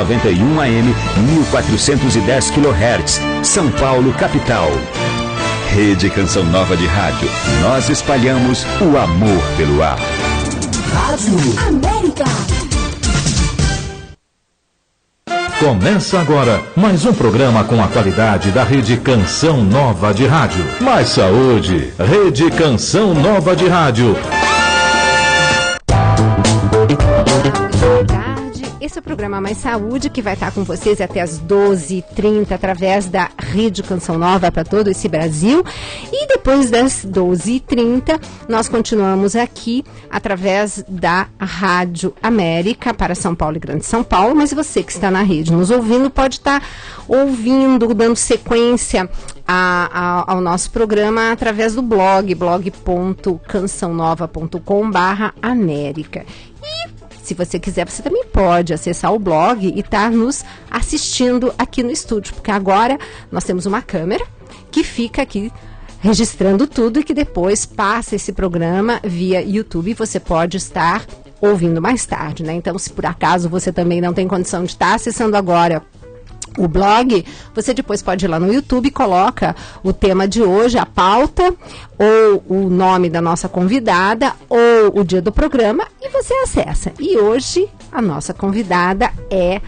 1191 AM, 1410 kHz, São Paulo, capital. Rede Canção Nova de Rádio. Nós espalhamos o amor pelo ar. Rádio América. Começa agora mais um programa com a qualidade da Rede Canção Nova de Rádio. Mais saúde, Rede Canção Nova de Rádio. Esse é o programa Mais Saúde, que vai estar com vocês até as 12h30, através da Rede Canção Nova para todo esse Brasil. E depois das 12h30, nós continuamos aqui através da Rádio América para São Paulo e Grande São Paulo. Mas você que está na rede nos ouvindo, pode estar ouvindo, dando sequência ao nosso programa através do blog.cançãonova.com/América. E se você quiser, você também pode acessar o blog e estar nos assistindo aqui no estúdio, porque agora nós temos uma câmera que fica aqui registrando tudo e que depois passa esse programa via YouTube e você pode estar ouvindo mais tarde, né? Então, se por acaso você também não tem condição de estar acessando agora o blog, você depois pode ir lá no YouTube e coloca o tema de hoje, a pauta, ou o nome da nossa convidada, ou o dia do programa, e você acessa. E hoje, a nossa convidada é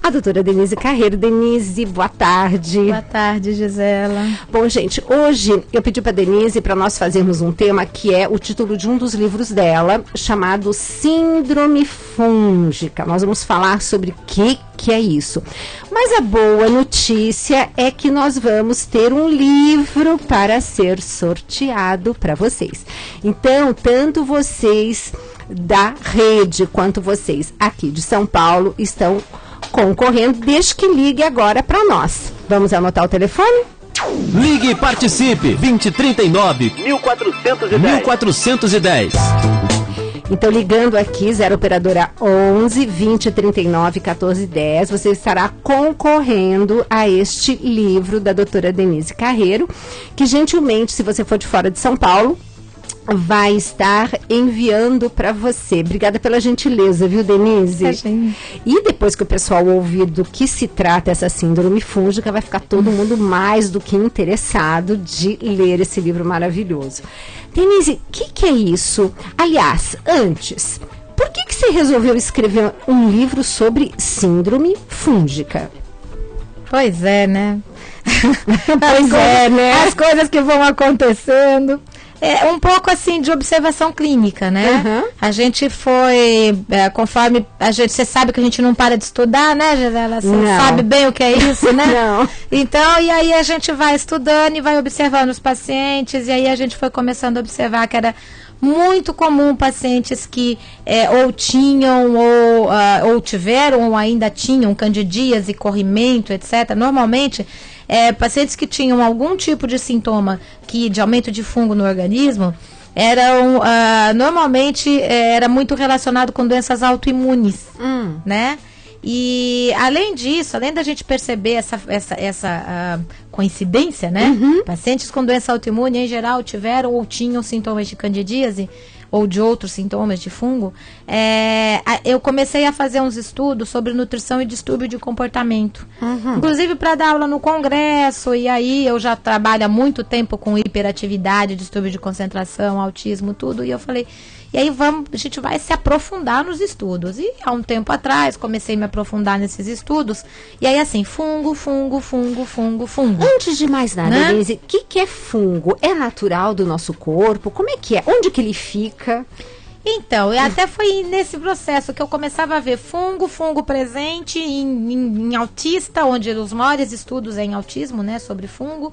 a doutora Denise Carreiro. Denise, boa tarde. Boa tarde, Gisela. Bom, gente, hoje eu pedi para a Denise para nós fazermos um tema que é o título de um dos livros dela, chamado Síndrome Fúngica. Nós vamos falar sobre o que é isso. Mas a boa notícia é que nós vamos ter um livro para ser sorteado para vocês. Então, tanto vocês da rede quanto vocês aqui de São Paulo estão concorrendo, desde que ligue agora para nós. Vamos anotar o telefone? Ligue e participe. 2039-1410. Então, ligando aqui, 0 operadora 11 20 39 14 10, você estará concorrendo a este livro da doutora Denise Carreiro, que gentilmente, se você for de fora de São Paulo, vai estar enviando para você. Obrigada pela gentileza, viu, Denise? E depois que o pessoal ouvir do que se trata essa síndrome fúngica, vai ficar todo mundo mais do que interessado de ler esse livro maravilhoso. Denise, o que é isso? Aliás, antes, por que você resolveu escrever um livro sobre síndrome fúngica? Pois é, né? Né? As coisas que vão acontecendo. É um pouco assim de observação clínica, né? Uhum. A gente foi, conforme a gente, você sabe que a gente não para de estudar, né, Gisela? Você sabe bem o que é isso, né? Não. Então, e aí a gente vai estudando e vai observando os pacientes, e aí a gente foi começando a observar que era muito comum pacientes que ou tinham ou tiveram ou ainda tinham candidíase, corrimento, etc. Normalmente, pacientes que tinham algum tipo de sintoma de aumento de fungo no organismo, eram normalmente era muito relacionado com doenças autoimunes, né? E além disso, além da gente perceber essa coincidência, né? Uhum. Pacientes com doença autoimune, em geral, tiveram ou tinham sintomas de candidíase ou de outros sintomas de fungo. Eu comecei a fazer uns estudos sobre nutrição e distúrbio de comportamento. Uhum. Inclusive para dar aula no congresso, e aí eu já trabalho há muito tempo com hiperatividade, distúrbio de concentração, autismo, tudo, e eu falei... E aí a gente vai se aprofundar nos estudos. E há um tempo atrás comecei a me aprofundar nesses estudos. E aí assim, fungo. Antes de mais nada, né? Denise, o que é fungo? É natural do nosso corpo? Como é que é? Onde que ele fica? Então, até foi nesse processo que eu começava a ver fungo presente em autista, onde os maiores estudos é em autismo, né, sobre fungo,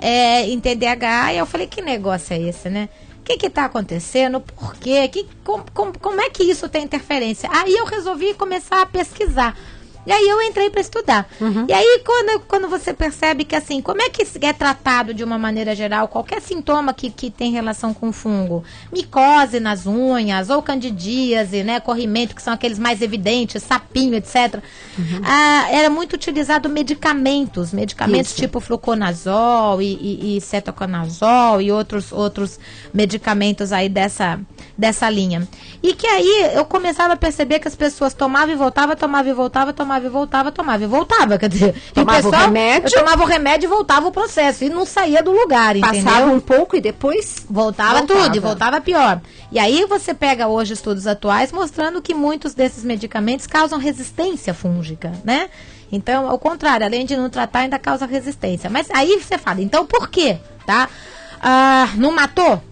em TDAH. E eu falei, que negócio é esse, né? O que está acontecendo? Por quê? Como é que isso tem interferência? Aí eu resolvi começar a pesquisar. E aí eu entrei para estudar. Uhum. E aí quando você percebe que assim, como é que é tratado de uma maneira geral qualquer sintoma que tem relação com fungo, micose nas unhas, ou candidíase, né, corrimento, que são aqueles mais evidentes, sapinho, etc. Uhum. Era muito utilizado medicamentos Isso. tipo fluconazol e cetoconazol e outros medicamentos aí dessa linha. E que aí eu começava a perceber que as pessoas tomavam e voltavam, tomava e voltava, quer dizer, Tomava o remédio? Eu tomava o remédio e voltava o processo, e não saía do lugar, entendeu? Passava um pouco e depois voltava tudo, e voltava pior. E aí você pega hoje estudos atuais mostrando que muitos desses medicamentos causam resistência fúngica, né? Então, ao contrário, além de não tratar, ainda causa resistência. Mas aí você fala, então por quê? Tá? Não matou?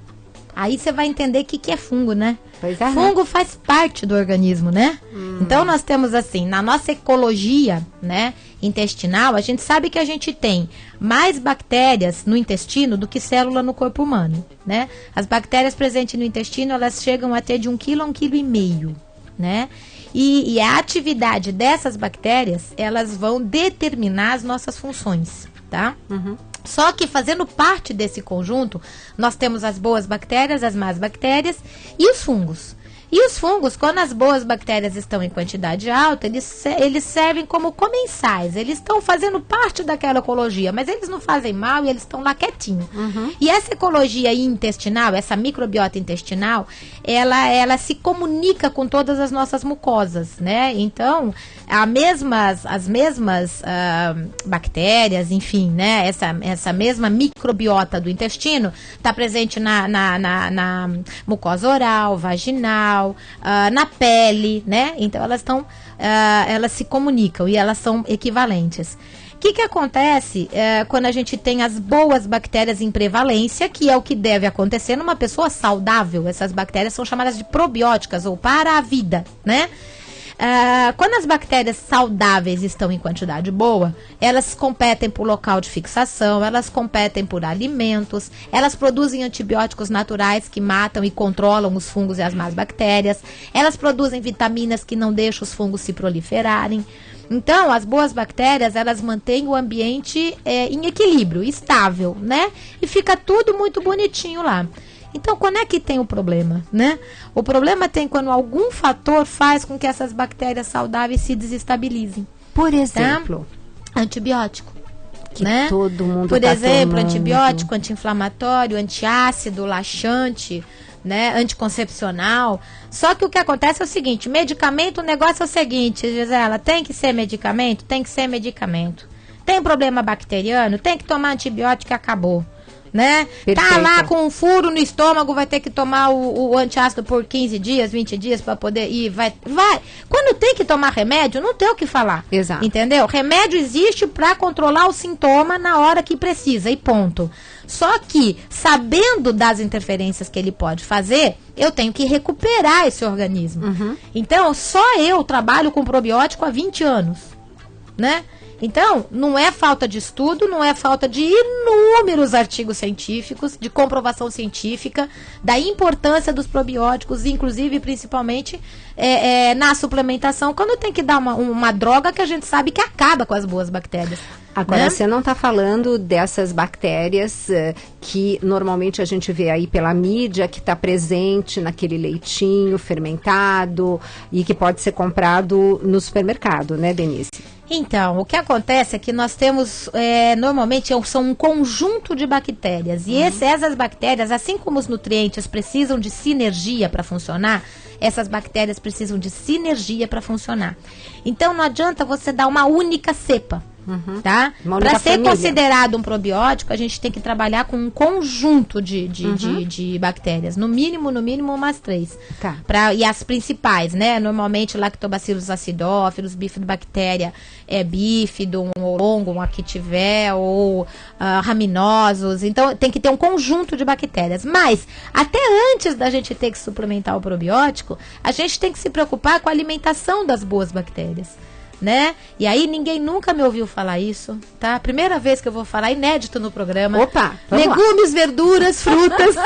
Aí você vai entender o que é fungo, né? Pois é, fungo faz parte do organismo, né? Então nós temos assim, na nossa ecologia, né, intestinal, a gente sabe que a gente tem mais bactérias no intestino do que célula no corpo humano, né? As bactérias presentes no intestino, elas chegam a ter de 1 quilo a 1,5 kg, né? E a atividade dessas bactérias, elas vão determinar as nossas funções, tá? Só que fazendo parte desse conjunto, nós temos as boas bactérias, as más bactérias e os fungos. E os fungos, quando as boas bactérias estão em quantidade alta, eles servem como comensais. Eles estão fazendo parte daquela ecologia, mas eles não fazem mal e eles estão lá quietinhos. E essa ecologia intestinal, essa microbiota intestinal, ela se comunica com todas as nossas mucosas, né? Então, as mesmas bactérias, enfim, né? Essa mesma microbiota do intestino está presente na mucosa oral, vaginal, na pele, né? Então elas se comunicam e elas são equivalentes. O que acontece quando a gente tem as boas bactérias em prevalência, que é o que deve acontecer numa pessoa saudável? Essas bactérias são chamadas de probióticas ou para a vida, né? Quando as bactérias saudáveis estão em quantidade boa, elas competem por local de fixação, elas competem por alimentos, elas produzem antibióticos naturais que matam e controlam os fungos e as más bactérias, elas produzem vitaminas que não deixam os fungos se proliferarem. Então, as boas bactérias, elas mantêm o ambiente em equilíbrio, estável, né? E fica tudo muito bonitinho lá. Então, quando é que tem o problema, né? O problema tem quando algum fator faz com que essas bactérias saudáveis se desestabilizem. Por exemplo? Tá? Antibiótico. Que né? todo mundo Por tá exemplo, tomando. antibiótico, anti-inflamatório, antiácido, laxante, né? Anticoncepcional. Só que o que acontece é o seguinte, medicamento, o negócio é o seguinte, Gisela, tem que ser medicamento? Tem que ser medicamento. Tem problema bacteriano? Tem que tomar antibiótico e acabou. Né? Tá lá com um furo no estômago, vai ter que tomar o antiácido por 15 dias, 20 dias para poder ir, vai. Quando tem que tomar remédio, não tem o que falar. Exato. Entendeu? Remédio existe para controlar o sintoma na hora que precisa e ponto. Só que, sabendo das interferências que ele pode fazer, eu tenho que recuperar esse organismo. Então, só eu trabalho com probiótico há 20 anos, né? Então, não é falta de estudo, não é falta de inúmeros artigos científicos, de comprovação científica, da importância dos probióticos, inclusive, principalmente, na suplementação, quando tem que dar uma droga que a gente sabe que acaba com as boas bactérias. Agora, né? você não está falando dessas bactérias que normalmente a gente vê aí pela mídia, que está presente naquele leitinho fermentado e que pode ser comprado no supermercado, né, Denise? Então, o que acontece é que nós temos, normalmente, são um conjunto de bactérias. E essas bactérias, assim como os nutrientes precisam de sinergia para funcionar, essas bactérias precisam de sinergia para funcionar. Então, não adianta você dar uma única cepa. Tá? Para ser considerado um probiótico, a gente tem que trabalhar com um conjunto de bactérias, no mínimo umas 3. Tá. E as principais, né? Normalmente Lactobacillus acidófilos, bifidobactéria bifidum, ou longum, a que tiver, ou raminosos. Então tem que ter um conjunto de bactérias. Mas até antes da gente ter que suplementar o probiótico, a gente tem que se preocupar com a alimentação das boas bactérias. Né? E aí ninguém nunca me ouviu falar isso, tá? Primeira vez que eu vou falar, inédito no programa. Opa, vamos legumes, verduras, frutas,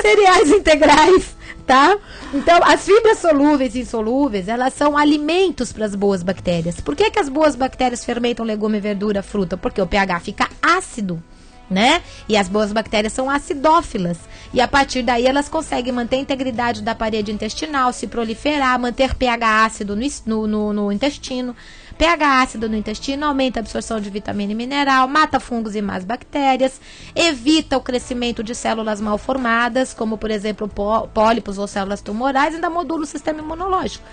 cereais integrais, tá? Então, as fibras solúveis e insolúveis, elas são alimentos para as boas bactérias. Por que as boas bactérias fermentam legume, verdura, fruta? Porque o pH fica ácido, né? E as boas bactérias são acidófilas. E a partir daí elas conseguem manter a integridade da parede intestinal, se proliferar, manter pH ácido no intestino. pH ácido no intestino aumenta a absorção de vitamina e mineral, mata fungos e más bactérias, evita o crescimento de células mal formadas, como por exemplo pólipos ou células tumorais, e ainda modula o sistema imunológico.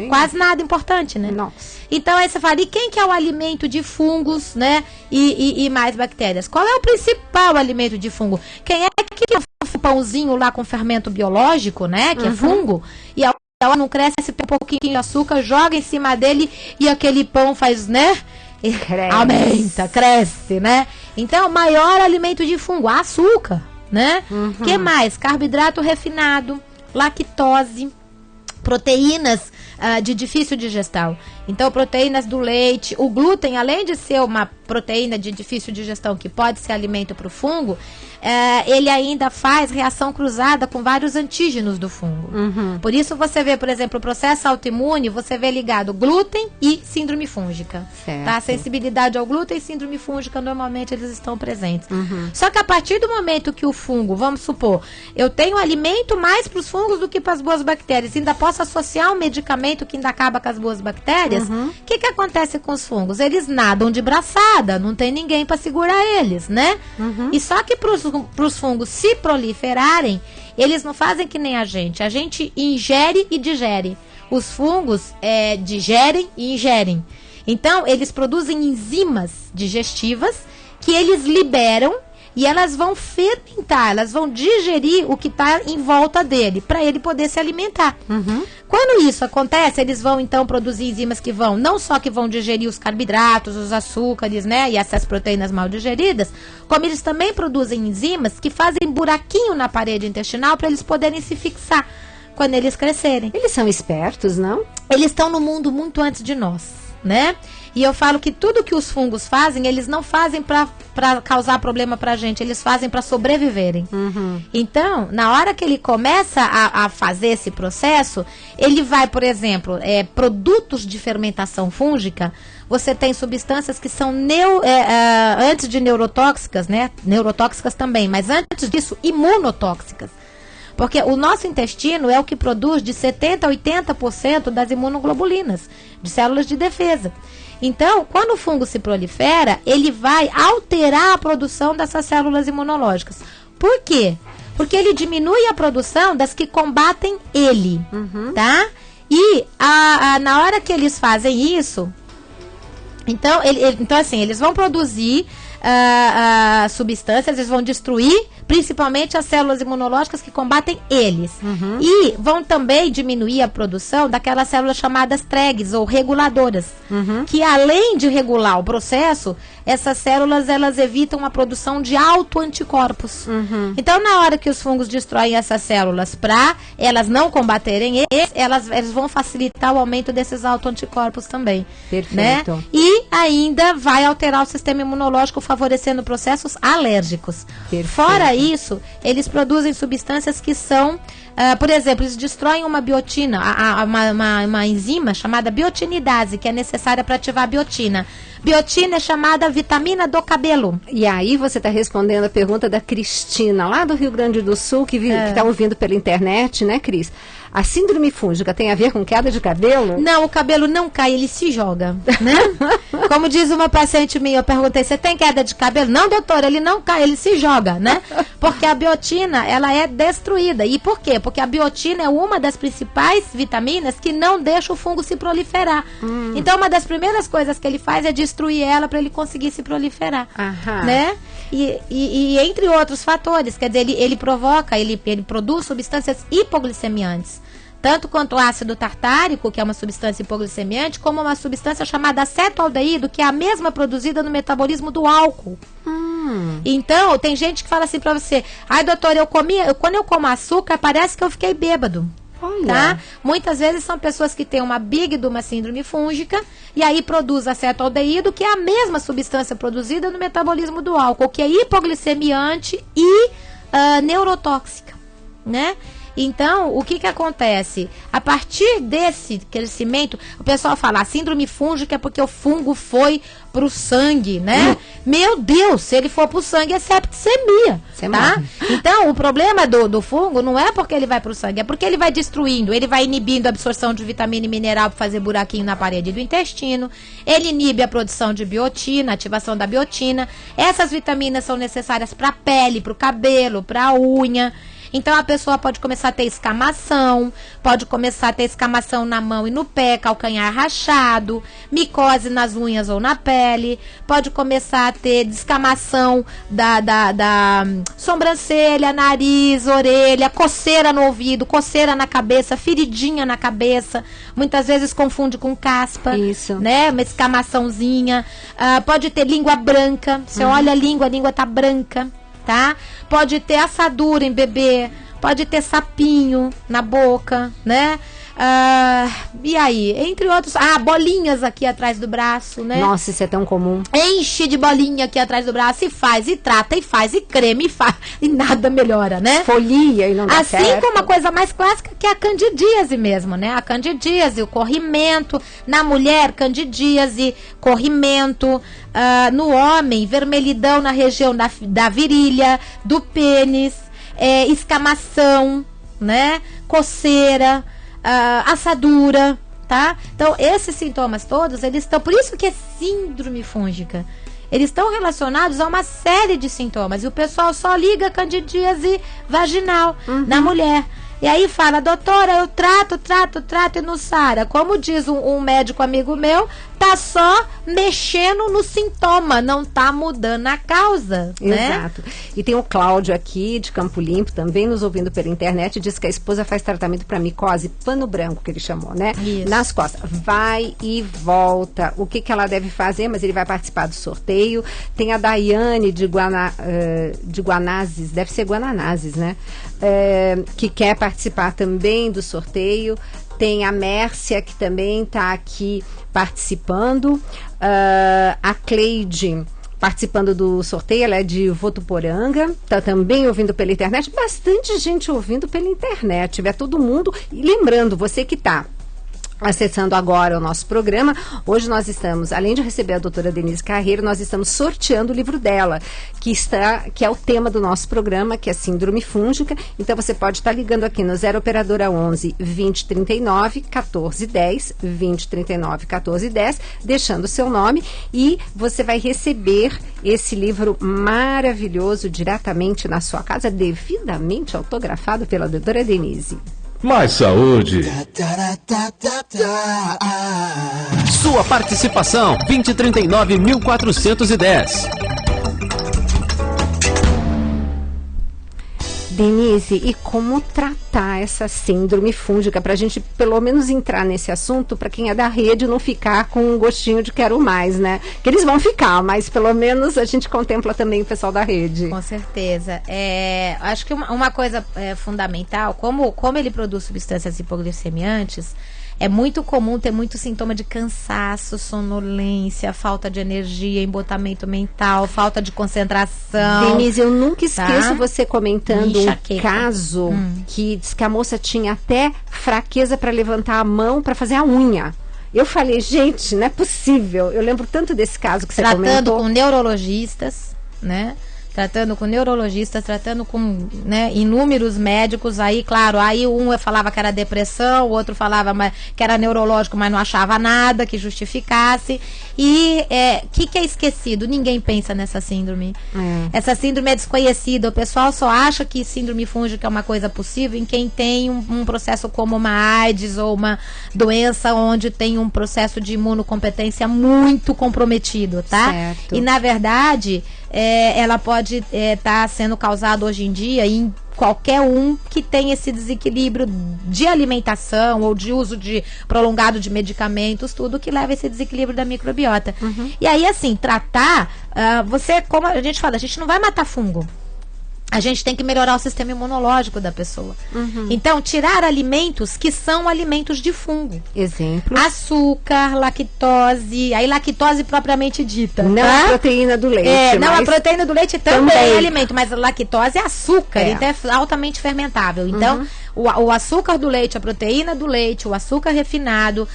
quase nada importante, né? Nossa. Então aí você fala, e quem que é o alimento de fungos, né? E mais bactérias? Qual é o principal alimento de fungo? Quem é que tem um pãozinho lá com fermento biológico, né? Que é fungo, e a hora não cresce, tem um pouquinho de açúcar, joga em cima dele e aquele pão faz, né? Cresce. Aumenta, cresce, né? Então, o maior alimento de fungo, açúcar, né? Que mais? Carboidrato refinado, lactose, proteínas de difícil digestão. Então, proteínas do leite, o glúten, além de ser uma proteína de difícil digestão que pode ser alimento para o fungo, ele ainda faz reação cruzada com vários antígenos do fungo. Por isso você vê, por exemplo, o processo autoimune, você vê ligado glúten e síndrome fúngica. Certo. Tá? Sensibilidade ao glúten e síndrome fúngica, normalmente eles estão presentes. Só que a partir do momento que o fungo, vamos supor, eu tenho alimento mais para os fungos do que para as boas bactérias, ainda posso associar um medicamento que ainda acaba com as boas bactérias, o que acontece com os fungos? Eles nadam de braçada, não tem ninguém para segurar eles, né? E só que para os fungos se proliferarem, eles não fazem que nem a gente ingere e digere. Os fungos digerem e ingerem. Então, eles produzem enzimas digestivas que eles liberam e elas vão fermentar, elas vão digerir o que está em volta dele, para ele poder se alimentar. Quando isso acontece, eles vão então produzir enzimas que vão, não só que vão digerir os carboidratos, os açúcares, né, e essas proteínas mal digeridas, como eles também produzem enzimas que fazem buraquinho na parede intestinal para eles poderem se fixar quando eles crescerem. Eles são espertos, não? Eles estão no mundo muito antes de nós, né? E eu falo que tudo que os fungos fazem, eles não fazem para causar problema pra gente, eles fazem para sobreviverem. Então, na hora que ele começa a fazer esse processo, ele vai, por exemplo, produtos de fermentação fúngica, você tem substâncias que são antes de neurotóxicas, né? Neurotóxicas também, mas antes disso, imunotóxicas. Porque o nosso intestino é o que produz de 70% a 80% das imunoglobulinas, de células de defesa. Então, quando o fungo se prolifera, ele vai alterar a produção dessas células imunológicas. Por quê? Porque ele diminui a produção das que combatem ele, tá? E na hora que eles fazem isso, então, assim, eles vão produzir substâncias, eles vão destruir principalmente as células imunológicas que combatem eles. E vão também diminuir a produção daquelas células chamadas TREGs, ou reguladoras, que além de regular o processo, essas células, elas evitam a produção de autoanticorpos. Então, na hora que os fungos destroem essas células para elas não combaterem eles vão facilitar o aumento desses autoanticorpos também. Perfeito. Né? E ainda vai alterar o sistema imunológico, favorecendo processos alérgicos. Perfeito. Fora isso, eles produzem substâncias que são, por exemplo, eles destroem uma biotina, uma enzima chamada biotinidase, que é necessária para ativar a biotina. Biotina é chamada vitamina do cabelo. E aí você está respondendo a pergunta da Cristina, lá do Rio Grande do Sul, que está ouvindo pela internet, né, Cris? A síndrome fúngica tem a ver com queda de cabelo? Não, o cabelo não cai, ele se joga, né? Como diz uma paciente minha, eu perguntei, você tem queda de cabelo? Não, doutora, ele não cai, ele se joga, né? Porque a biotina, ela é destruída. E por quê? Porque a biotina é uma das principais vitaminas que não deixa o fungo se proliferar. Então, uma das primeiras coisas que ele faz é destruir ela para ele conseguir se proliferar, né? E entre outros fatores, quer dizer, ele produz substâncias hipoglicemiantes, tanto quanto o ácido tartárico, que é uma substância hipoglicemiante, como uma substância chamada acetoaldeído, que é a mesma produzida no metabolismo do álcool. Então, tem gente que fala assim pra você, ai doutor, quando eu como açúcar, parece que eu fiquei bêbado. Olha. Tá? Muitas vezes são pessoas que têm uma BIG de uma síndrome fúngica e aí produz acetoaldeído, que é a mesma substância produzida no metabolismo do álcool, que é hipoglicemiante e neurotóxica, né? Então, o que acontece? A partir desse crescimento, o pessoal fala, a síndrome fúngica é porque o fungo foi pro sangue, né? Meu Deus, se ele for pro sangue é septicemia, tá? Então, o problema do fungo não é porque ele vai pro sangue, é porque ele vai destruindo, ele vai inibindo a absorção de vitamina e mineral para fazer buraquinho na parede do intestino, ele inibe a produção de biotina, ativação da biotina. Essas vitaminas são necessárias para a pele, para o cabelo, para a unha. Então a pessoa pode começar a ter escamação, pode começar a ter escamação na mão e no pé, calcanhar rachado, micose nas unhas ou na pele, pode começar a ter descamação da sobrancelha, nariz, orelha, coceira no ouvido, coceira na cabeça, feridinha na cabeça, muitas vezes confunde com caspa, Isso. né? Uma escamaçãozinha, pode ter língua branca, você olha a língua tá branca, tá? Pode ter assadura em bebê, pode ter sapinho na boca, né? E aí, entre outros, bolinhas aqui atrás do braço, né? Nossa, isso é tão comum. Enche de bolinha aqui atrás do braço e faz, e trata, e faz, e creme, e faz, e nada melhora, né? Folia e não dá Assim certo. como a coisa mais clássica, que é a candidíase mesmo, né? A candidíase, o corrimento. Na mulher, candidíase, corrimento. No homem, vermelhidão na região da virilha, do pênis, escamação, né? Coceira, assadura, tá? Então, esses sintomas todos, eles estão... Por isso que é síndrome fúngica. Eles estão relacionados a uma série de sintomas. E o pessoal só liga candidíase vaginal na mulher. E aí fala, doutora, eu trato e não sara. Como diz um médico amigo meu, tá só mexendo no sintoma, não tá mudando a causa, né? Exato. E tem o Cláudio aqui, de Campo Limpo, também nos ouvindo pela internet, diz que a esposa faz tratamento para micose, pano branco, que ele chamou, né? Isso. Nas costas. Vai e volta. O que ela deve fazer? Mas ele vai participar do sorteio. Tem a Daiane de Guanazes, deve ser Guananazes, né? Que quer participar também do sorteio. Tem a Mércia, que também está aqui participando. A Cleide participando do sorteio, ela é de Votuporanga, está também ouvindo pela internet. Bastante gente ouvindo pela internet, tiver todo mundo. E lembrando, você que está acessando agora o nosso programa, hoje nós estamos, além de receber a doutora Denise Carreiro, nós estamos sorteando o livro dela, que é o tema do nosso programa, que é Síndrome Fúngica. Então você pode estar ligando aqui no 0 operadora 11 2039 1410, 2039 1410, deixando o seu nome, e você vai receber esse livro maravilhoso diretamente na sua casa, devidamente autografado pela doutora Denise. Mais saúde. Sua participação, 2039-1410. Denise, e como tratar essa síndrome fúngica, para a gente pelo menos entrar nesse assunto, para quem é da rede não ficar com um gostinho de quero mais, né? Que eles vão ficar, mas pelo menos a gente contempla também o pessoal da rede. Com certeza. Acho que uma coisa fundamental, como ele produz substâncias hipoglicemiantes, é muito comum ter muito sintoma de cansaço, sonolência, falta de energia, embotamento mental, falta de concentração. Denise, eu nunca esqueço você comentando um Enxaqueca. caso que diz que a moça tinha até fraqueza para levantar a mão para fazer a unha. Eu falei, gente, não é possível. Eu lembro tanto desse caso que você Tratando comentou. com neurologistas, né? Tratando com neurologistas, tratando com, né, inúmeros médicos. Aí, claro, aí um falava que era depressão, o outro falava que era neurológico, mas não achava nada que justificasse. E que é esquecido? Ninguém pensa nessa síndrome. Essa síndrome é desconhecida. O pessoal só acha que síndrome fúngica é uma coisa possível em quem tem um processo como uma AIDS ou uma doença onde tem um processo de imunocompetência muito comprometido, tá? Certo. E, na verdade, ela pode estar sendo causada hoje em dia em qualquer um que tem esse desequilíbrio de alimentação ou de uso prolongado de medicamentos, tudo que leva a esse desequilíbrio da microbiota. E aí, assim, tratar, como a gente fala, a gente não vai matar fungo. A gente tem que melhorar o sistema imunológico da pessoa. Então, tirar alimentos que são alimentos de fungo. Exemplo. Açúcar, lactose, aí lactose propriamente dita. Não tá? a proteína do leite. Não, mas a proteína do leite também também é alimento, mas a lactose é açúcar, então é altamente fermentável. Então, o açúcar do leite, a proteína do leite, o açúcar refinado,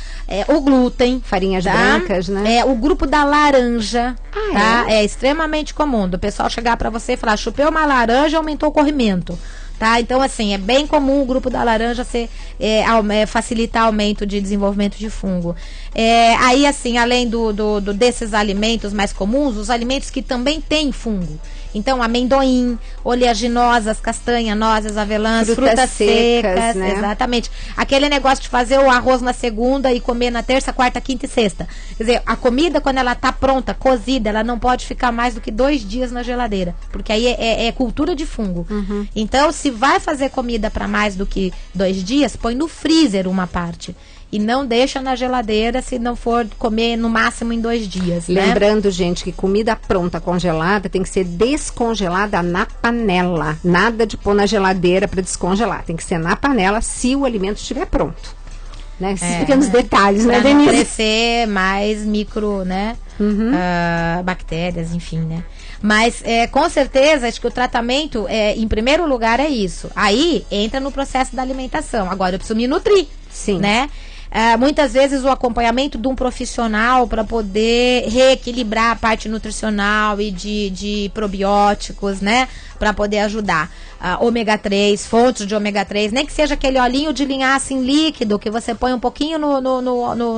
o glúten. farinhas tá? brancas, né? O grupo da laranja, Ah, tá? É extremamente comum do pessoal chegar pra você e falar, chupei uma laranja, aumentou o corrimento. Tá? Então, assim, é bem comum o grupo da laranja facilitar aumento de desenvolvimento de fungo. Aí, assim, além desses alimentos mais comuns, os alimentos que também têm fungo. Então, amendoim, oleaginosas, castanha, nozes, avelãs, frutas secas, né? Exatamente. Aquele negócio de fazer o arroz na segunda e comer na terça, quarta, quinta e sexta. Quer dizer, a comida, quando ela tá pronta, cozida, ela não pode ficar mais do que 2 dias na geladeira, porque aí é cultura de fungo. Então, se vai fazer comida para mais do que 2 dias, põe no freezer uma parte. E não deixa na geladeira se não for comer no máximo em 2 dias. Lembrando, gente, que comida pronta, congelada, tem que ser descongelada na panela. Nada de pôr na geladeira para descongelar. Tem que ser na panela se o alimento estiver pronto. Né? Esses pequenos detalhes, né, Denise? Para não crescer mais micro, né? Bactérias, enfim, né? Mas, com certeza, acho que o tratamento, em primeiro lugar, é isso. Aí, entra no processo da alimentação. Agora, eu preciso me nutrir. Sim. Né? Muitas vezes o acompanhamento de um profissional para poder reequilibrar a parte nutricional e de probióticos, né? Para poder ajudar. Ômega 3, fontes de ômega 3, nem que seja aquele olhinho de linhaça em líquido que você põe um pouquinho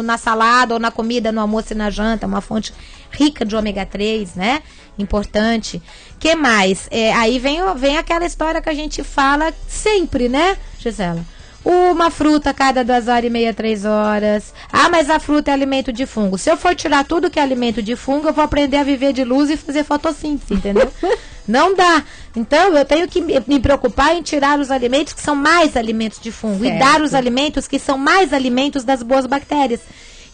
na salada ou na comida, no almoço e na janta, uma fonte rica de ômega 3, né? Importante. Que mais? Aí vem aquela história que a gente fala sempre, né, Gisela? Uma fruta a cada 2h30, 3 horas. Mas a fruta é alimento de fungo. Se eu for tirar tudo que é alimento de fungo, eu vou aprender a viver de luz e fazer fotossíntese, entendeu? Não dá. Então, eu tenho que me preocupar em tirar os alimentos que são mais alimentos de fungo. Certo. E dar os alimentos que são mais alimentos das boas bactérias.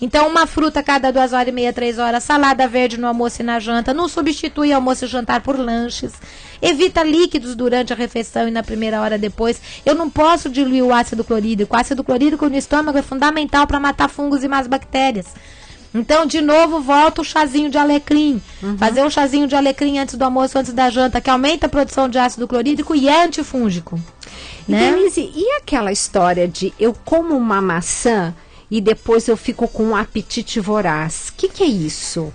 Então, uma fruta a cada 2h30, 3 horas, salada verde no almoço e na janta, não substitui almoço e jantar por lanches, evita líquidos durante a refeição e na primeira hora depois. Eu não posso diluir o ácido clorídrico. O ácido clorídrico no estômago é fundamental para matar fungos e más bactérias. Então, de novo, volta o chazinho de alecrim. Fazer um chazinho de alecrim antes do almoço, antes da janta, que aumenta a produção de ácido clorídrico e é antifúngico. Né? Denise, e aquela história de eu como uma maçã e depois eu fico com um apetite voraz? O que é isso?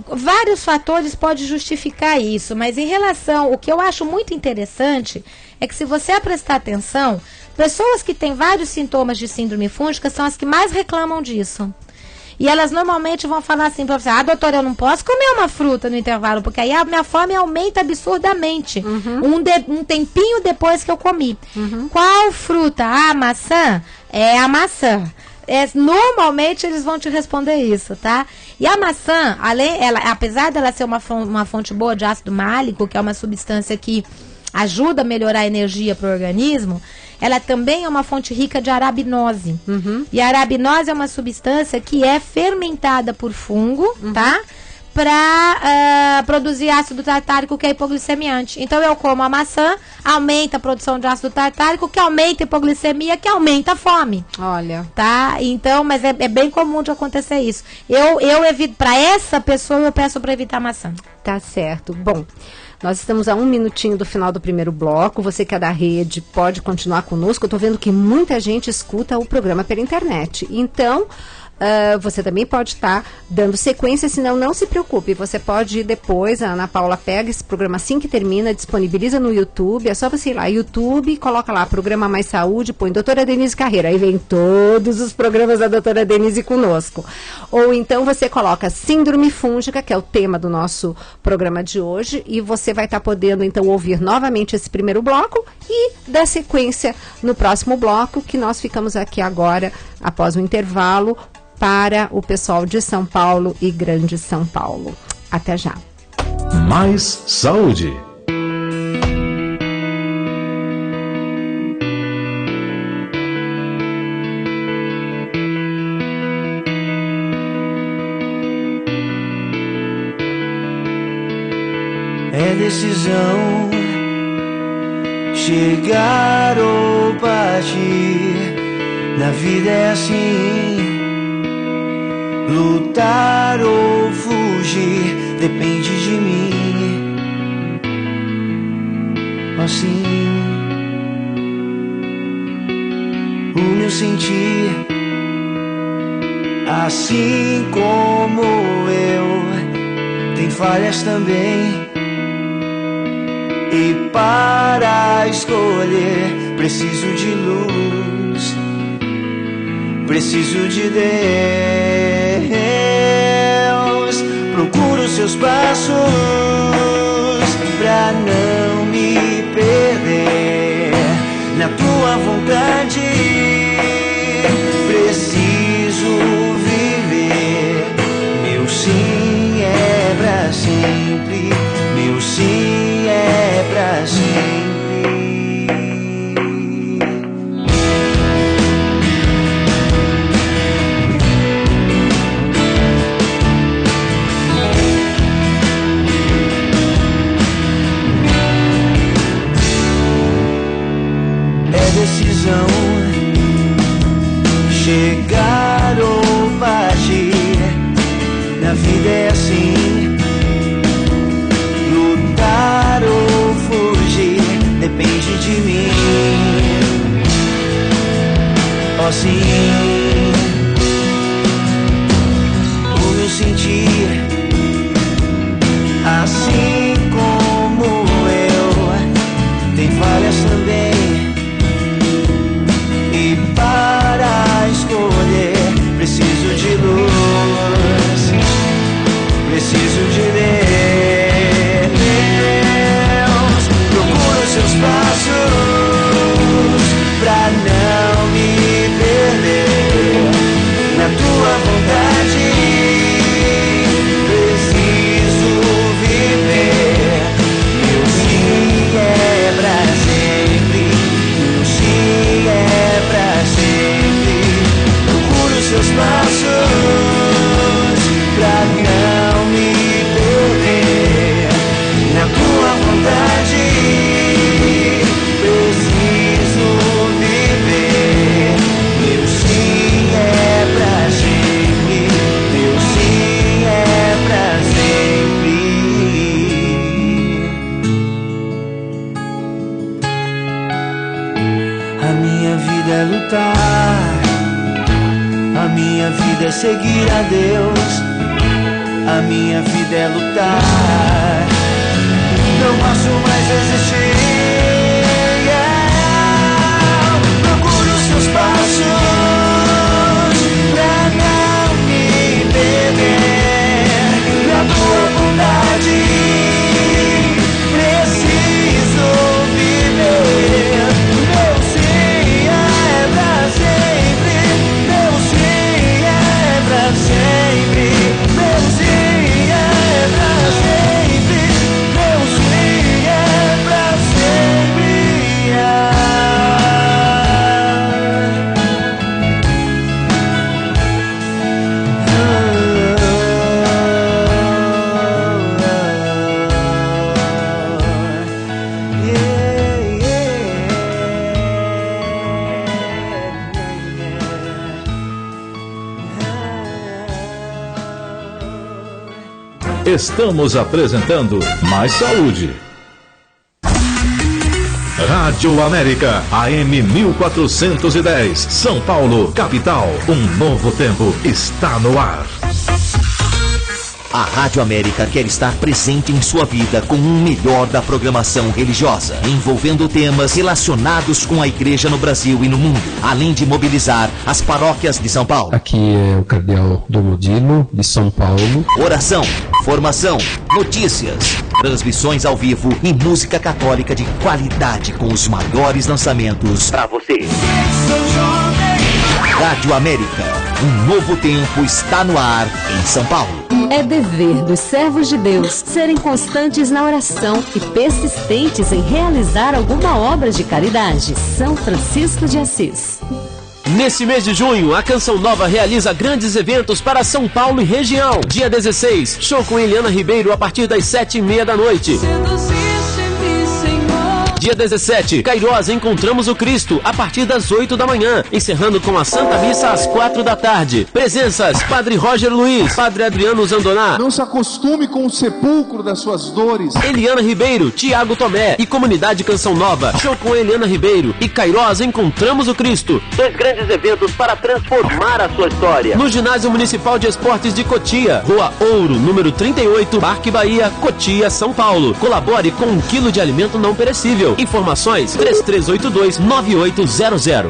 Vários fatores podem justificar isso, mas em relação, o que eu acho muito interessante é que se você prestar atenção, pessoas que têm vários sintomas de síndrome fúngica são as que mais reclamam disso. E elas normalmente vão falar assim para você: doutora, eu não posso comer uma fruta no intervalo, porque aí a minha fome aumenta absurdamente. Um tempinho depois que eu comi. Qual fruta? A maçã? É a maçã. Normalmente eles vão te responder isso, tá? E a maçã, apesar dela ser uma fonte boa de ácido málico, que é uma substância que ajuda a melhorar a energia para o organismo, ela também é uma fonte rica de arabinose. E a arabinose é uma substância que é fermentada por fungo, tá? Para produzir ácido tartárico, que é hipoglicemiante. Então eu como a maçã, aumenta a produção de ácido tartárico, que aumenta a hipoglicemia, que aumenta a fome. Olha. Tá? Então, mas é bem comum de acontecer isso. Eu evito, para essa pessoa, eu peço para evitar a maçã. Tá certo. Bom, nós estamos a 1 minutinho do final do primeiro bloco. Você que é da rede pode continuar conosco. Eu tô vendo que muita gente escuta o programa pela internet. Então, você também pode estar dando sequência, senão não se preocupe. Você pode ir depois, a Ana Paula pega esse programa assim que termina, disponibiliza no YouTube. É só você ir lá, YouTube, coloca lá Programa Mais Saúde, põe Doutora Denise Carreira. Aí vem todos os programas da Doutora Denise conosco. Ou então você coloca Síndrome Fúngica, que é o tema do nosso programa de hoje, e você vai estar podendo então ouvir novamente esse primeiro bloco e dar sequência no próximo bloco, que nós ficamos aqui agora, após o intervalo, para o pessoal de São Paulo e Grande São Paulo. Até já. Mais saúde. É decisão chegar ou partir. Na vida é assim. Lutar ou fugir depende de mim. Assim, o meu sentir, assim como eu, tem falhas também. E para escolher, preciso de luz, preciso de Deus. Procuro seus passos pra na tua vontade. Preciso viver. Meu sim é pra sempre. Meu sim é pra sempre. Decisão, chegar ou partir. Na vida é assim, lutar ou fugir, depende de mim. Oh sim, o meu sentir, assim como eu, tem falhas também. E para escolher, preciso de luz, preciso de Deus. Procuro seus passos pra não me perder na tua vontade. Preciso viver. Meu sim é pra sempre. Meu sim é pra sempre. Procuro seus passos pra não me perder na tua vontade. Preciso viver. Meu sim é pra sempre. Meu sim é pra sempre. A minha vida é lutar, a minha vida é seguir a Deus, a minha vida é lutar, não posso mais resistir. Procuro seus passos pra não me perder na tua vontade. Preciso viver. Meu sim é pra sempre. Meu sim é pra sempre. Meu sim é pra sempre. Meu sim é pra sempre. Estamos apresentando Mais Saúde. Rádio América, AM 1410, São Paulo, capital. Um novo tempo está no ar. A Rádio América quer estar presente em sua vida com o melhor da programação religiosa, envolvendo temas relacionados com a igreja no Brasil e no mundo, além de mobilizar as paróquias de São Paulo. Aqui é o Cardeal Domodilo, de São Paulo. Oração, formação, notícias, transmissões ao vivo e música católica de qualidade com os maiores lançamentos para você. Rádio América, um novo tempo está no ar em São Paulo. É dever dos servos de Deus serem constantes na oração e persistentes em realizar alguma obra de caridade. São Francisco de Assis. Nesse mês de junho, a Canção Nova realiza grandes eventos para São Paulo e região. Dia 16, show com Eliana Ribeiro a partir das 7h30 da noite. Dia 17, Cairós, Encontramos o Cristo, a partir das 8 da manhã, encerrando com a Santa Missa às 4 da tarde. Presenças, Padre Roger Luiz, Padre Adriano Zandoná. Não se acostume com o sepulcro das suas dores. Eliana Ribeiro, Tiago Tomé e Comunidade Canção Nova. Show com Eliana Ribeiro e Cairós, Encontramos o Cristo. 2 grandes eventos para transformar a sua história. No Ginásio Municipal de Esportes de Cotia, Rua Ouro, número 38, Parque Bahia, Cotia, São Paulo. Colabore com 1 quilo de alimento não perecível. Informações 3382-9800.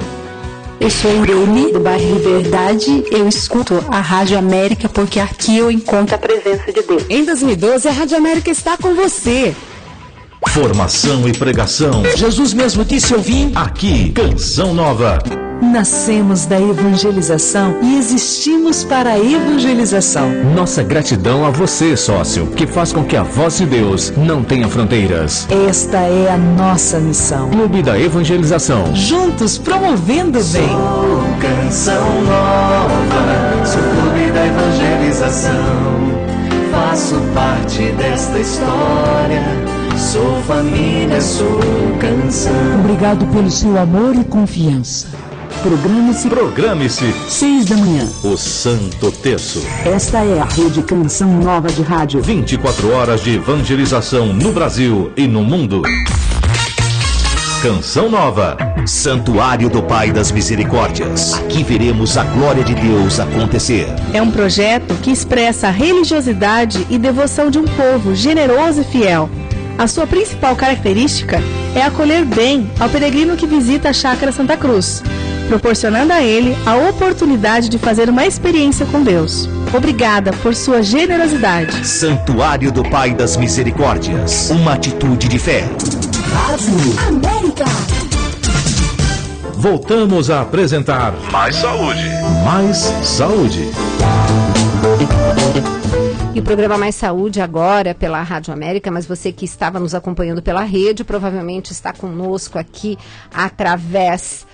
Eu sou Irene, do bairro Liberdade. Eu escuto a Rádio América porque aqui eu encontro a presença de Deus. Em 2012, a Rádio América está com você. Informação e pregação. Jesus mesmo disse: eu vim. Aqui, Canção Nova. Nascemos da evangelização e existimos para a evangelização. Nossa gratidão a você, sócio, que faz com que a voz de Deus não tenha fronteiras. Esta é a nossa missão. Clube da Evangelização. Juntos promovendo o bem. Sou Canção Nova, sou Clube da Evangelização. Faço parte desta história. Sou família, sou canção. Obrigado pelo seu amor e confiança. Programe-se. 6 da manhã. O Santo Terço. Esta é a Rede Canção Nova de Rádio. 24 horas de evangelização no Brasil e no mundo. Canção Nova. Santuário do Pai das Misericórdias. Aqui veremos a glória de Deus acontecer. É um projeto que expressa a religiosidade e devoção de um povo generoso e fiel. A sua principal característica é acolher bem ao peregrino que visita a Chácara Santa Cruz, proporcionando a ele a oportunidade de fazer uma experiência com Deus. Obrigada por sua generosidade. Santuário do Pai das Misericórdias. Uma atitude de fé. Rádio América. Voltamos a apresentar Mais Saúde. Mais Saúde. E o programa Mais Saúde agora pela Rádio América, mas você que estava nos acompanhando pela rede, provavelmente está conosco aqui através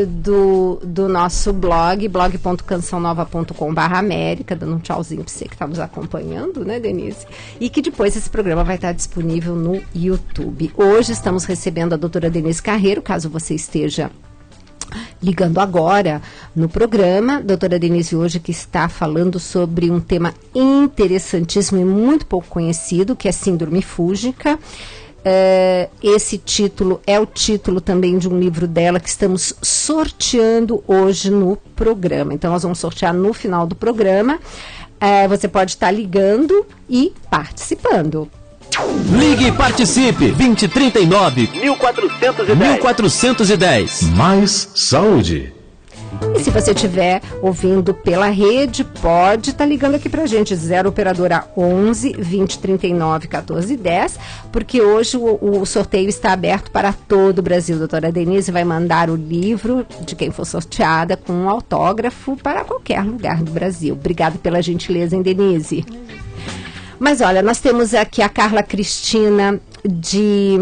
do nosso blog, blog.cançãonova.com/América, dando um tchauzinho para você que está nos acompanhando, né, Denise? E que depois esse programa vai estar disponível no YouTube. Hoje estamos recebendo a doutora Denise Carreiro, caso você esteja ligando agora no programa. Doutora Denise hoje que está falando sobre um tema interessantíssimo e muito pouco conhecido, que é síndrome fúngica. Esse título é o título também de um livro dela que estamos sorteando hoje no programa. Então nós vamos sortear no final do programa. Você pode estar ligando e participando. Ligue e participe. 2039 1410. Mais Saúde. E se você estiver ouvindo pela rede, pode estar ligando aqui pra gente, 0 operadora 11 2039 1410, porque hoje o sorteio está aberto para todo o Brasil. Doutora Denise vai mandar o livro de quem for sorteada com um autógrafo para qualquer lugar do Brasil. Obrigada pela gentileza, hein, Denise? Mas olha, nós temos aqui a Carla Cristina de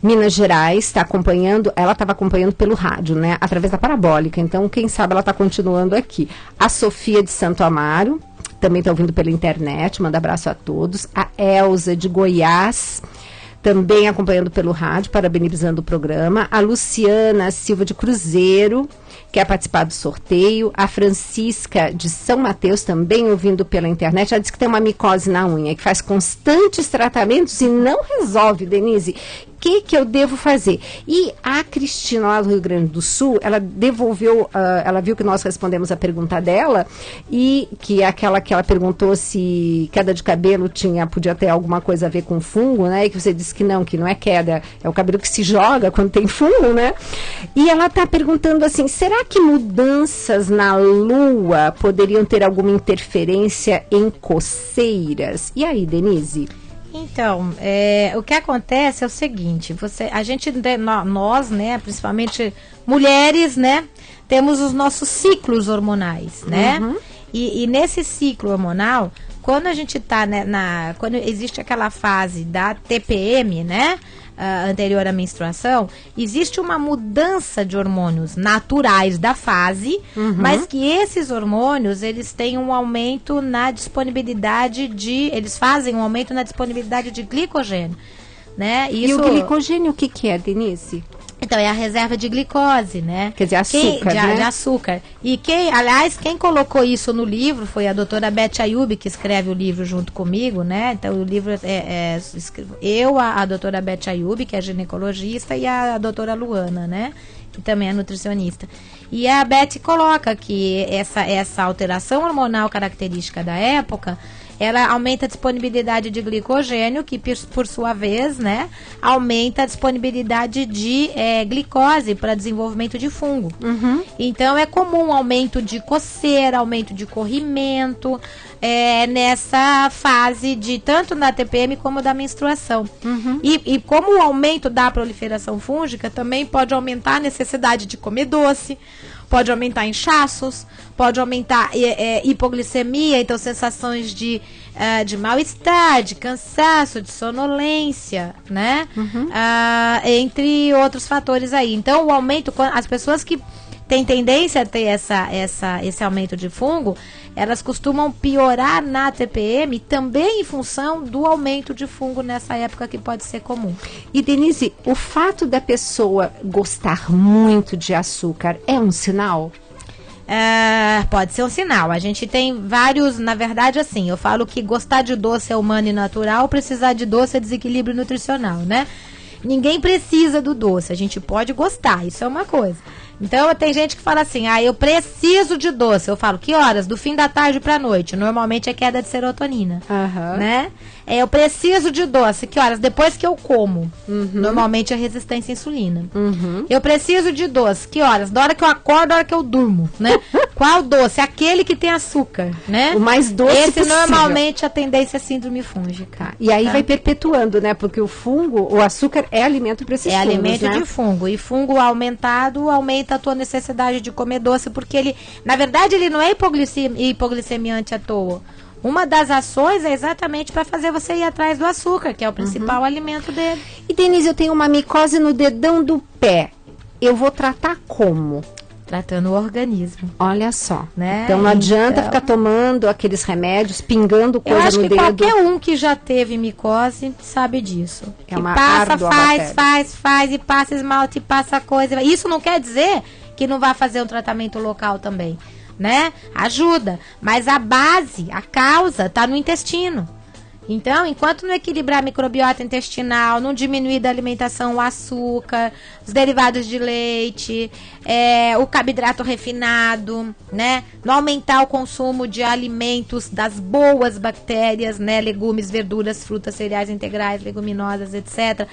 Minas Gerais, está acompanhando, ela estava acompanhando pelo rádio, né, através da parabólica, então quem sabe ela está continuando aqui. A Sofia de Santo Amaro, também está ouvindo pela internet, manda abraço a todos. A Elza de Goiás, também acompanhando pelo rádio, parabenizando o programa. A Luciana Silva de Cruzeiro, quer participar do sorteio. A Francisca de São Mateus, também ouvindo pela internet. Ela diz que tem uma micose na unha, que faz constantes tratamentos e não resolve, Denise. O que eu devo fazer? E a Cristina, lá do Rio Grande do Sul, ela devolveu, ela viu que nós respondemos a pergunta dela, e que é aquela que ela perguntou se queda de cabelo podia ter alguma coisa a ver com fungo, né? E que você disse que não é queda, é o cabelo que se joga quando tem fungo, né? E ela está perguntando assim, será que mudanças na lua poderiam ter alguma interferência em coceiras? E aí, Denise? Então, o que acontece é o seguinte, nós, né, principalmente mulheres, né, temos os nossos ciclos hormonais, né? Uhum. E nesse ciclo hormonal, quando a gente está, né, quando existe aquela fase da TPM, né, anterior à menstruação, existe uma mudança de hormônios naturais da fase, mas que esses hormônios, eles têm um aumento na disponibilidade eles fazem um aumento na disponibilidade de glicogênio, né? E o glicogênio, o que é, Denise? Então, é a reserva de glicose, né? Quer dizer, açúcar, né? De açúcar. E quem colocou isso no livro foi a doutora Beth Ayub, que escreve o livro junto comigo, né? Então, o livro a doutora Beth Ayub, que é ginecologista, e a doutora Luana, né? Que também é nutricionista. E a Beth coloca que essa alteração hormonal característica da época, ela aumenta a disponibilidade de glicogênio, que por sua vez, né, aumenta a disponibilidade de glicose para desenvolvimento de fungo. Então é comum aumento de coceira, aumento de corrimento, nessa fase de tanto da TPM como da menstruação. E como o aumento da proliferação fúngica também pode aumentar a necessidade de comer doce, pode aumentar inchaços, pode aumentar hipoglicemia, então sensações de mal-estar, de cansaço, de sonolência, né? Entre outros fatores aí. Então o aumento, as pessoas que têm tendência a ter esse aumento de fungo, elas costumam piorar na TPM também em função do aumento de fungo nessa época, que pode ser comum. E Denise, o fato da pessoa gostar muito de açúcar é um sinal? Pode ser um sinal. A gente tem vários, na verdade, assim, eu falo que gostar de doce é humano e natural, precisar de doce é desequilíbrio nutricional, né? Ninguém precisa do doce, a gente pode gostar, isso é uma coisa. Então, tem gente que fala assim, eu preciso de doce. Eu falo, que horas? Do fim da tarde pra noite. Normalmente é queda de serotonina, né? Eu preciso de doce. Que horas? Depois que eu como. Normalmente é resistência à insulina. Eu preciso de doce. Que horas? Da hora que eu acordo, da hora que eu durmo, né? Qual doce? Aquele que tem açúcar, né? O mais doce Esse possível. Normalmente a tendência é síndrome fúngica. E aí vai perpetuando, né? Porque o açúcar é alimento para esses fungos, alimento, né? de fungo. E fungo aumentado aumenta a tua necessidade de comer doce, porque ele, na verdade, ele não é hipoglicemiante à toa. Uma das ações é exatamente para fazer você ir atrás do açúcar, que é o principal alimento dele. E Denise, eu tenho uma micose no dedão do pé. Eu vou tratar como? Tratando o organismo. Olha só, né? Então não adianta ficar tomando aqueles remédios, pingando coisa no dedo. Eu acho que qualquer um que já teve micose sabe disso. É uma passa, árdua faz, e passa esmalte, e passa coisa. Isso não quer dizer que não vai fazer um tratamento local também, né? Ajuda, mas a base, a causa está no intestino. Então, enquanto não equilibrar a microbiota intestinal, não diminuir da alimentação o açúcar, os derivados de leite, o carboidrato refinado, né? Não aumentar o consumo de alimentos das boas bactérias, né? Legumes, verduras, frutas, cereais integrais, leguminosas, etc.,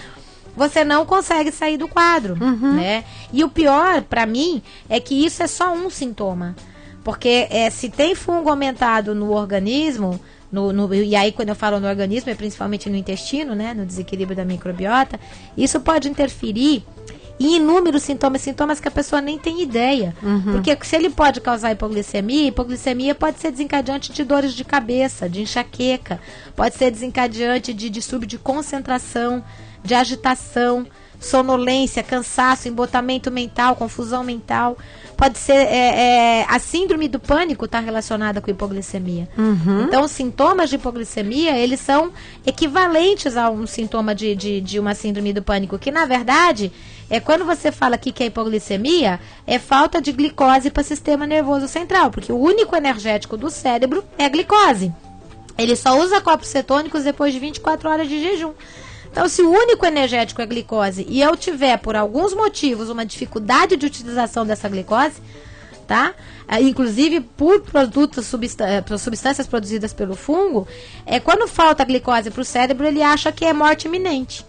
você não consegue sair do quadro, né? E o pior, para mim, é que isso é só um sintoma. Porque se tem fungo aumentado no organismo, e aí quando eu falo no organismo, é principalmente no intestino, né? No desequilíbrio da microbiota, isso pode interferir em inúmeros sintomas que a pessoa nem tem ideia. Porque se ele pode causar hipoglicemia pode ser desencadeante de dores de cabeça, de enxaqueca, pode ser desencadeante de distúrbio de concentração, de agitação, sonolência, cansaço, embotamento mental, confusão mental. Pode ser a síndrome do pânico está relacionada com hipoglicemia. Então, os sintomas de hipoglicemia, eles são equivalentes a um sintoma de uma síndrome do pânico, que na verdade, quando você fala aqui que é hipoglicemia, é falta de glicose para o sistema nervoso central, porque o único energético do cérebro é a glicose. Ele só usa copos cetônicos depois de 24 horas de jejum. Então, se o único energético é glicose e eu tiver, por alguns motivos, uma dificuldade de utilização dessa glicose, tá? Inclusive por substâncias produzidas pelo fungo, quando falta glicose para o cérebro, ele acha que é morte iminente.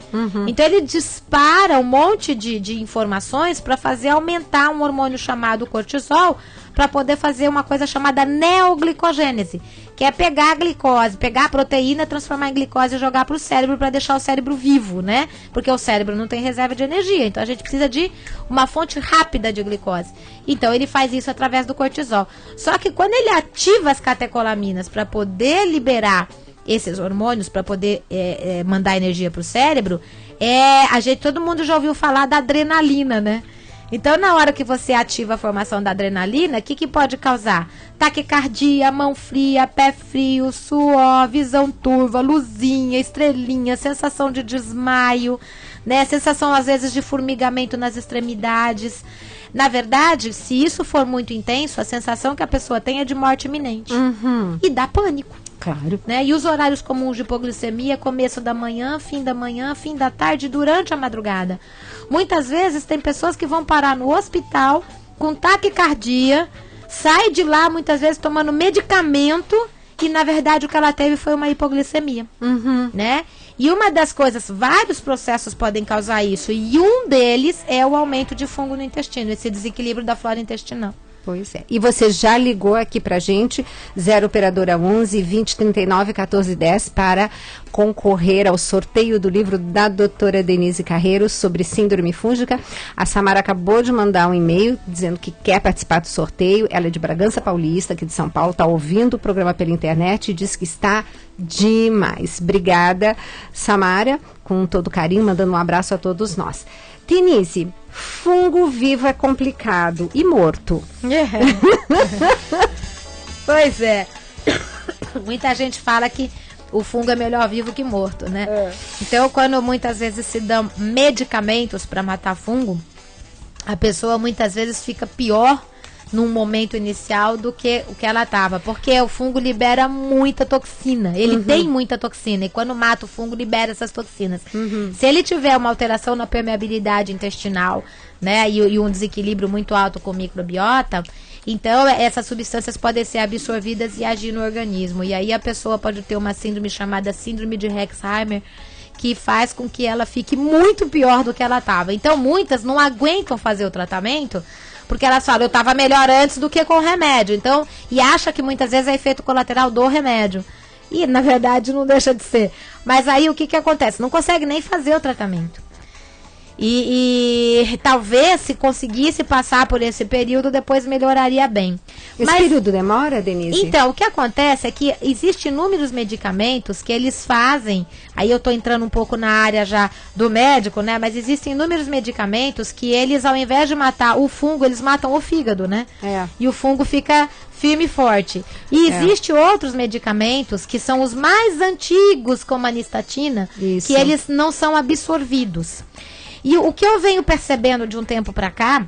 Então, ele dispara um monte de informações para fazer aumentar um hormônio chamado cortisol, para poder fazer uma coisa chamada neoglicogênese, que é pegar a glicose, pegar a proteína, transformar em glicose e jogar para o cérebro para deixar o cérebro vivo, né? Porque o cérebro não tem reserva de energia, então a gente precisa de uma fonte rápida de glicose. Então ele faz isso através do cortisol. Só que quando ele ativa as catecolaminas para poder liberar esses hormônios, para poder mandar energia para o cérebro, todo mundo já ouviu falar da adrenalina, né? Então, na hora que você ativa a formação da adrenalina, o que pode causar? Taquicardia, mão fria, pé frio, suor, visão turva, luzinha, estrelinha, sensação de desmaio, né? Sensação, às vezes, de formigamento nas extremidades. Na verdade, se isso for muito intenso, a sensação que a pessoa tem é de morte iminente. E dá pânico. Claro. Né? E os horários comuns de hipoglicemia, começo da manhã, fim da tarde, durante a madrugada. Muitas vezes tem pessoas que vão parar no hospital com taquicardia, sai de lá muitas vezes tomando medicamento e na verdade o que ela teve foi uma hipoglicemia, né? E uma das coisas, vários processos podem causar isso, e um deles é o aumento de fungo no intestino, esse desequilíbrio da flora intestinal. Pois é. E você já ligou aqui pra gente, 0 operadora 11 20 39 14 10, para concorrer ao sorteio do livro da doutora Denise Carreiro sobre síndrome fúngica. A Samara acabou de mandar um e-mail dizendo que quer participar do sorteio. Ela é de Bragança Paulista, aqui de São Paulo, está ouvindo o programa pela internet e diz que está demais. Obrigada, Samara, com todo carinho, mandando um abraço a todos nós. Denise, fungo vivo é complicado e morto. Pois é. Muita gente fala que o fungo é melhor vivo que morto, né? Então, quando muitas vezes se dão medicamentos para matar fungo, a pessoa muitas vezes fica pior num momento inicial do que o que ela estava, porque o fungo libera muita toxina, ele tem muita toxina, e quando mata o fungo libera essas toxinas. Se ele tiver uma alteração na permeabilidade intestinal, né, e um desequilíbrio muito alto com microbiota, então essas substâncias podem ser absorvidas e agir no organismo, e aí a pessoa pode ter uma síndrome chamada síndrome de Herxheimer, que faz com que ela fique muito pior do que ela estava. Então muitas não aguentam fazer o tratamento, porque elas falam, eu estava melhor antes do que com o remédio. Então, e acha que muitas vezes é efeito colateral do remédio. E, na verdade, não deixa de ser. Mas aí, o que acontece? Não consegue nem fazer o tratamento. E talvez, se conseguisse passar por esse período, depois melhoraria bem. Esse período demora, Denise? Então, o que acontece é que existem inúmeros medicamentos que eles fazem, aí eu estou entrando um pouco na área já do médico, né? Mas existem inúmeros medicamentos que eles, ao invés de matar o fungo, eles matam o fígado, né? E o fungo fica firme e forte. E existem outros medicamentos que são os mais antigos, como a nistatina, que eles não são absorvidos. E o que eu venho percebendo de um tempo para cá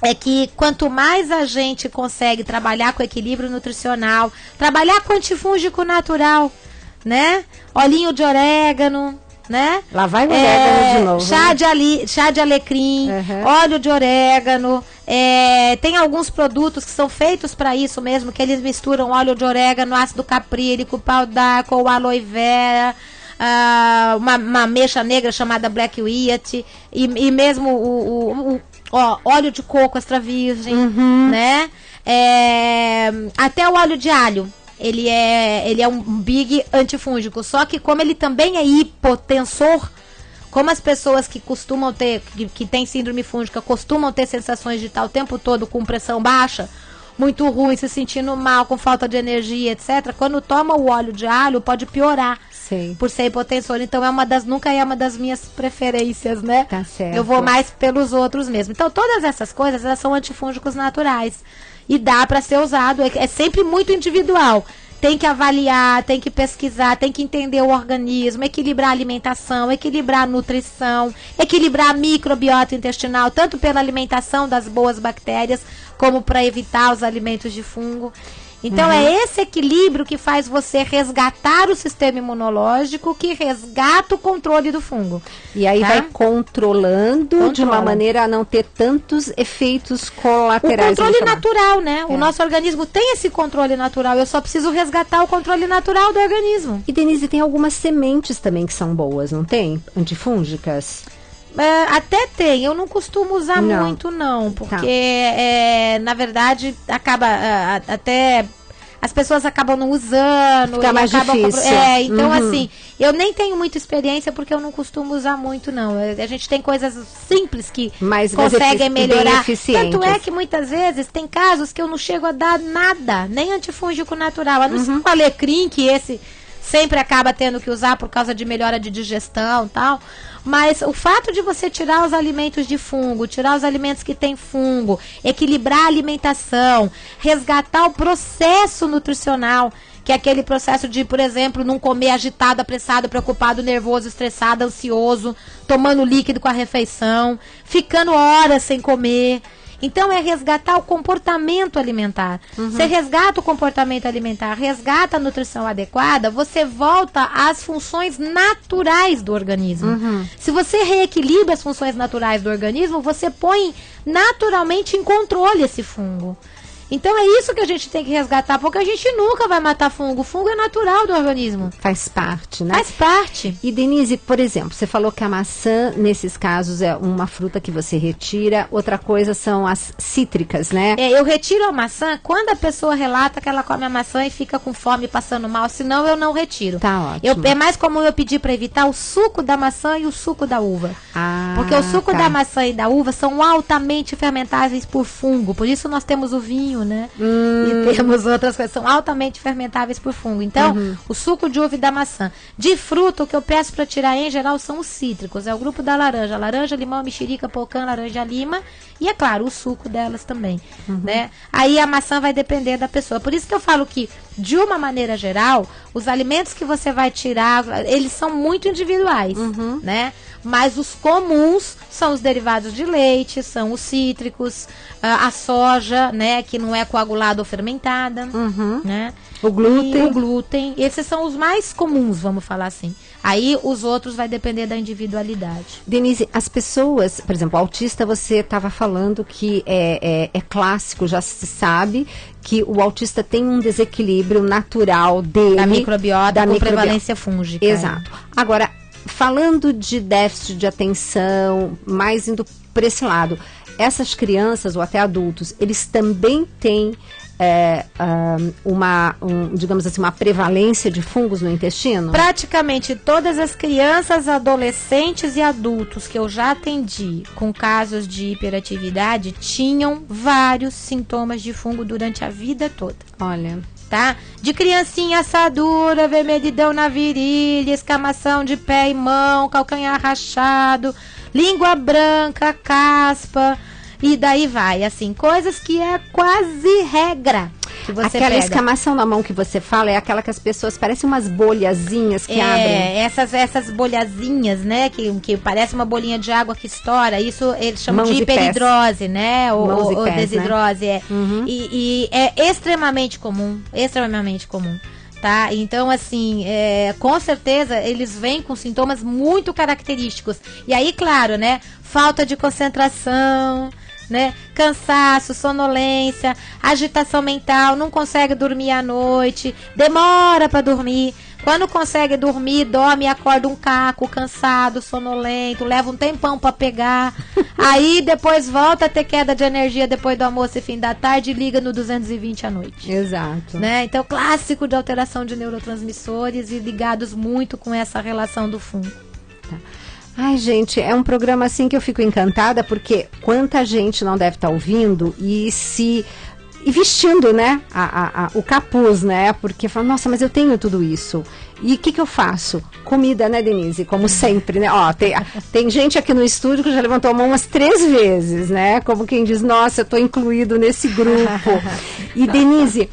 é que quanto mais a gente consegue trabalhar com equilíbrio nutricional, trabalhar com antifúngico natural, né? Olhinho de orégano, né? Lá vai o orégano de novo. Chá de alecrim, óleo de orégano. Tem alguns produtos que são feitos para isso mesmo, que eles misturam óleo de orégano, ácido caprílico, pau d'água, aloe vera, uma ameixa negra chamada Black Wiat, e mesmo o óleo de coco extra virgem, né? Até o óleo de alho. Ele é um big antifúngico, só que como ele também é hipotensor, como as pessoas que costumam ter, que têm síndrome fúngica, costumam ter sensações de estar o tempo todo com pressão baixa, muito ruim, se sentindo mal, com falta de energia, etc. Quando toma o óleo de alho, pode piorar. Por ser hipotensor. Então nunca é uma das minhas preferências, né? Tá certo. Eu vou mais pelos outros mesmo. Então todas essas coisas, elas são antifúngicos naturais. E dá para ser usado, é sempre muito individual. Tem que avaliar, tem que pesquisar, tem que entender o organismo, equilibrar a alimentação, equilibrar a nutrição, equilibrar a microbiota intestinal, tanto pela alimentação das boas bactérias, como para evitar os alimentos de fungo. Então é esse equilíbrio que faz você resgatar o sistema imunológico, que resgata o controle do fungo. E aí vai controlando de uma maneira a não ter tantos efeitos colaterais. O controle natural, né? O nosso organismo tem esse controle natural, eu só preciso resgatar o controle natural do organismo. E Denise, tem algumas sementes também que são boas, não tem? Antifúngicas? Até tem, eu não costumo usar muito não, porque na verdade acaba até as pessoas acabam não usando, fica mais difícil. Então assim, eu nem tenho muita experiência porque eu não costumo usar muito não. A gente tem coisas simples que conseguem melhorar. Tanto é que muitas vezes tem casos que eu não chego a dar nada, nem antifúngico natural, a não ser com alecrim, que esse sempre acaba tendo que usar por causa de melhora de digestão e tal. Mas o fato de você tirar os alimentos de fungo, tirar os alimentos que tem fungo, equilibrar a alimentação, resgatar o processo nutricional, que é aquele processo de, por exemplo, não comer agitado, apressado, preocupado, nervoso, estressado, ansioso, tomando líquido com a refeição, ficando horas sem comer. Então é resgatar o comportamento alimentar. Você resgata o comportamento alimentar, resgata a nutrição adequada, você volta às funções naturais do organismo. Se você reequilibra as funções naturais do organismo, você põe naturalmente em controle esse fungo. Então é isso que a gente tem que resgatar, porque a gente nunca vai matar fungo. O fungo é natural do organismo. Faz parte, né? Faz parte. E Denise, por exemplo, você falou que a maçã, nesses casos, é uma fruta que você retira. Outra coisa são as cítricas, né? Eu retiro a maçã quando a pessoa relata que ela come a maçã e fica com fome, passando mal. Senão eu não retiro. Tá ótimo. É mais comum eu pedir para evitar o suco da maçã e o suco da uva. Porque o suco da maçã e da uva são altamente fermentáveis por fungo. Por isso nós temos o vinho, né? E temos outras coisas, são altamente fermentáveis por fungo. Então, o suco de uva e da maçã. De fruta, o que eu peço para tirar em geral são os cítricos. É o grupo da laranja, limão, mexerica, pocã, laranja-lima. E, é claro, o suco delas também, né? Aí a maçã vai depender da pessoa. Por isso que eu falo que, de uma maneira geral, os alimentos que você vai tirar, eles são muito individuais, né? Mas os comuns são os derivados de leite, são os cítricos, a soja, né, que não é coagulada ou fermentada, né? O glúten. E o glúten. Esses são os mais comuns, vamos falar assim. Aí os outros vai depender da individualidade. Denise, as pessoas, por exemplo, o autista, você estava falando que é clássico, já se sabe que o autista tem um desequilíbrio natural dele. Da microbiota com prevalência fúngica. Exato. Agora, falando de déficit de atenção, mais indo por esse lado, essas crianças ou até adultos, eles também têm digamos assim, uma prevalência de fungos no intestino? Praticamente todas as crianças, adolescentes e adultos que eu já atendi com casos de hiperatividade tinham vários sintomas de fungo durante a vida toda. Olha... Tá? De criancinha assadura, vermelhidão na virilha, escamação de pé e mão, calcanhar rachado, língua branca, caspa, e daí vai, assim, coisas que é quase regra que você Aquela pega. escamação na mão que você fala é aquela que as pessoas parecem umas bolhazinhas que abrem. Essas bolhazinhas, né, que parece uma bolinha de água que estoura, isso eles chamam de hiperidrose, né, ou desidrose, né? E é extremamente comum, tá? Então, assim, com certeza eles vêm com sintomas muito característicos. E aí, claro, né, falta de concentração, né, cansaço, sonolência, agitação mental, não consegue dormir à noite, demora para dormir. Quando consegue dormir, dorme e acorda um caco, cansado, sonolento, leva um tempão para pegar. Aí depois volta a ter queda de energia depois do almoço e fim da tarde e liga no 220 à noite. Exato. Né? Então, clássico de alteração de neurotransmissores e ligados muito com essa relação do fungo. Tá. Ai, gente, é um programa assim que eu fico encantada, porque quanta gente não deve estar ouvindo e vestindo, né, o capuz, né, porque fala, nossa, mas eu tenho tudo isso. E o que eu faço? Comida, né, Denise? Como sempre, né? Ó, tem gente aqui no estúdio que já levantou a mão umas 3 vezes, né? Como quem diz, nossa, eu tô incluído nesse grupo. E, Denise,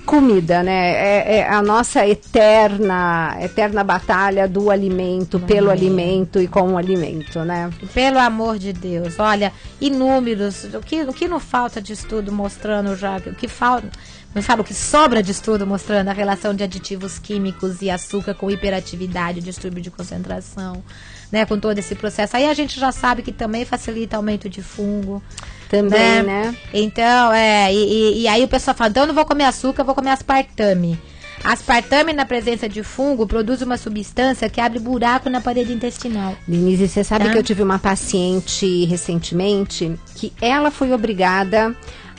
comida, né? É a nossa eterna batalha do alimento, pelo alimento e com o alimento, né? Pelo amor de Deus, olha, inúmeros, o que não falta de estudo mostrando já, o que falta... o que sobra de estudo mostrando a relação de aditivos químicos e açúcar com hiperatividade, distúrbio de concentração, né, com todo esse processo. Aí a gente já sabe que também facilita aumento de fungo. Também, né? Então, e aí o pessoal fala, então eu não vou comer açúcar, eu vou comer aspartame. Aspartame, na presença de fungo, produz uma substância que abre buraco na parede intestinal. Denise, você sabe que eu tive uma paciente recentemente que ela foi obrigada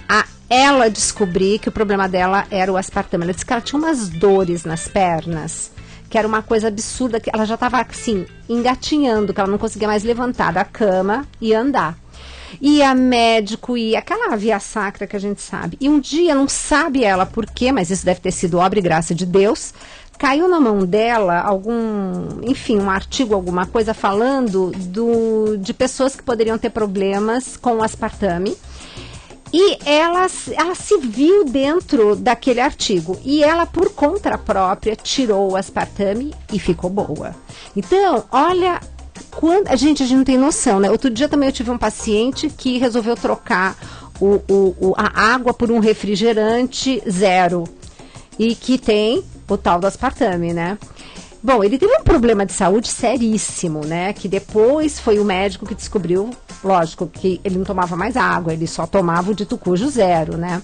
a ela descobrir que o problema dela era o aspartame. Ela disse que ela tinha umas dores nas pernas, que era uma coisa absurda, que ela já estava assim, engatinhando, que ela não conseguia mais levantar da cama e andar. E a médico, e aquela via sacra que a gente sabe. E um dia, não sabe ela por quê, mas isso deve ter sido obra e graça de Deus, caiu na mão dela um artigo, alguma coisa falando de pessoas que poderiam ter problemas com o aspartame. E ela se viu dentro daquele artigo. E ela, por conta própria, tirou o aspartame e ficou boa. Então, olha, a gente não tem noção, né? Outro dia também eu tive um paciente que resolveu trocar a água por um refrigerante zero. E que tem o tal do aspartame, né? Bom, ele teve um problema de saúde seríssimo, né? Que depois foi o médico que descobriu Lógico que ele não tomava mais água, ele só tomava o dito cujo 0, né?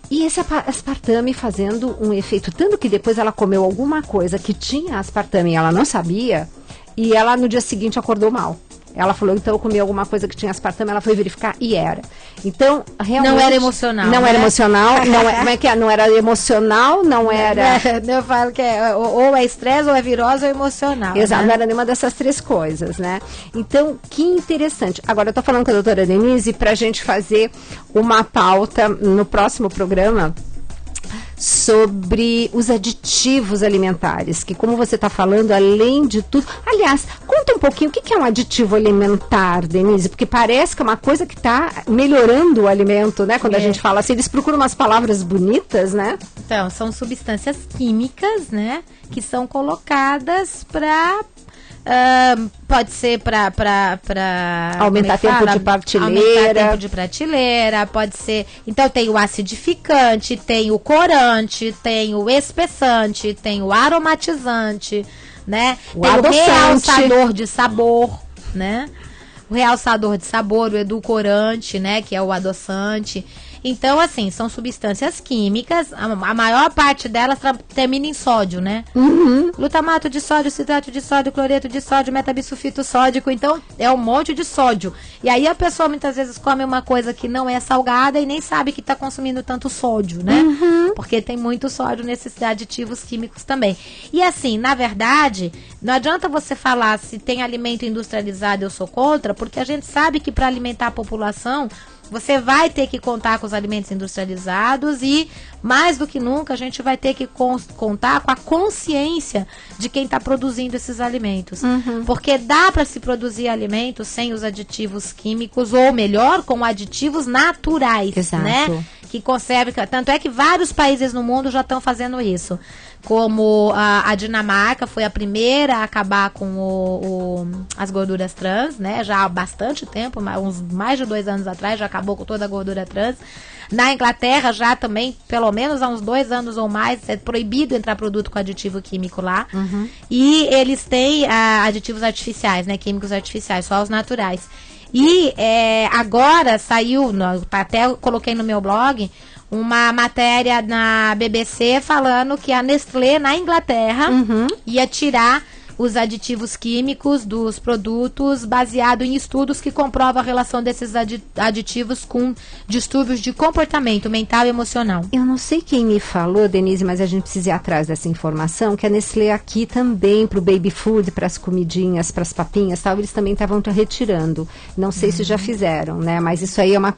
E esse aspartame fazendo um efeito, tanto que depois ela comeu alguma coisa que tinha aspartame e ela não sabia, e ela no dia seguinte acordou mal. Ela falou, então eu comi alguma coisa que tinha aspartame, ela foi verificar e era. Então, realmente... Não era emocional. Não era emocional, como é que é? Não era emocional, não era... Eu falo que ou é estresse, ou é virose, ou é emocional. Exato, né? não era nenhuma dessas 3 coisas, né? Então, que interessante. Agora, eu tô falando com a doutora Denise pra gente fazer uma pauta no próximo programa sobre os aditivos alimentares, que como você está falando, além de tudo... Aliás, conta um pouquinho, o que é um aditivo alimentar, Denise? Porque parece que é uma coisa que está melhorando o alimento, né? Quando a gente fala assim, eles procuram umas palavras bonitas, né? Então, são substâncias químicas, né? Que são colocadas para... pode ser para aumentar tempo de prateleira. Aumentar tempo de prateleira, pode ser. Então tem o acidificante, tem o corante, tem o espessante, tem o aromatizante, né? Tem o realçador de sabor, né? O realçador de sabor, o edulcorante, né? Que é o adoçante. Então, assim, são substâncias químicas, a maior parte delas termina em sódio, né? Uhum. Glutamato de sódio, citrato de sódio, cloreto de sódio, metabisulfito sódico, então é um monte de sódio. E aí a pessoa muitas vezes come uma coisa que não é salgada e nem sabe que está consumindo tanto sódio, né? Uhum. Porque tem muito sódio nesses aditivos químicos também. E assim, na verdade, não adianta você falar se tem alimento industrializado eu sou contra, porque a gente sabe que para alimentar a população você vai ter que contar com os alimentos industrializados e, mais do que nunca, a gente vai ter que contar com a consciência de quem está produzindo esses alimentos. Uhum. Porque dá para se produzir alimentos sem os aditivos químicos, ou melhor, com aditivos naturais, exato, né? Que conserve, tanto é que vários países no mundo já estão fazendo isso. Como a Dinamarca foi a primeira a acabar com as gorduras trans, né? Já há bastante tempo, uns mais de 2 anos atrás, já acabou com toda a gordura trans. Na Inglaterra, já também, pelo menos há uns 2 anos ou mais, é proibido entrar produto com aditivo químico lá. Uhum. E eles têm aditivos artificiais, né? Químicos artificiais, só os naturais. E agora saiu, até eu coloquei no meu blog, uma matéria na BBC falando que a Nestlé, na Inglaterra, ia tirar os aditivos químicos dos produtos baseado em estudos que comprovam a relação desses aditivos com distúrbios de comportamento mental e emocional. Eu não sei quem me falou, Denise, mas a gente precisa ir atrás dessa informação, que a Nestlé aqui também, para o baby food, para as comidinhas, para as papinhas, tal, eles também estavam retirando. Não sei se já fizeram, né? Mas isso aí é uma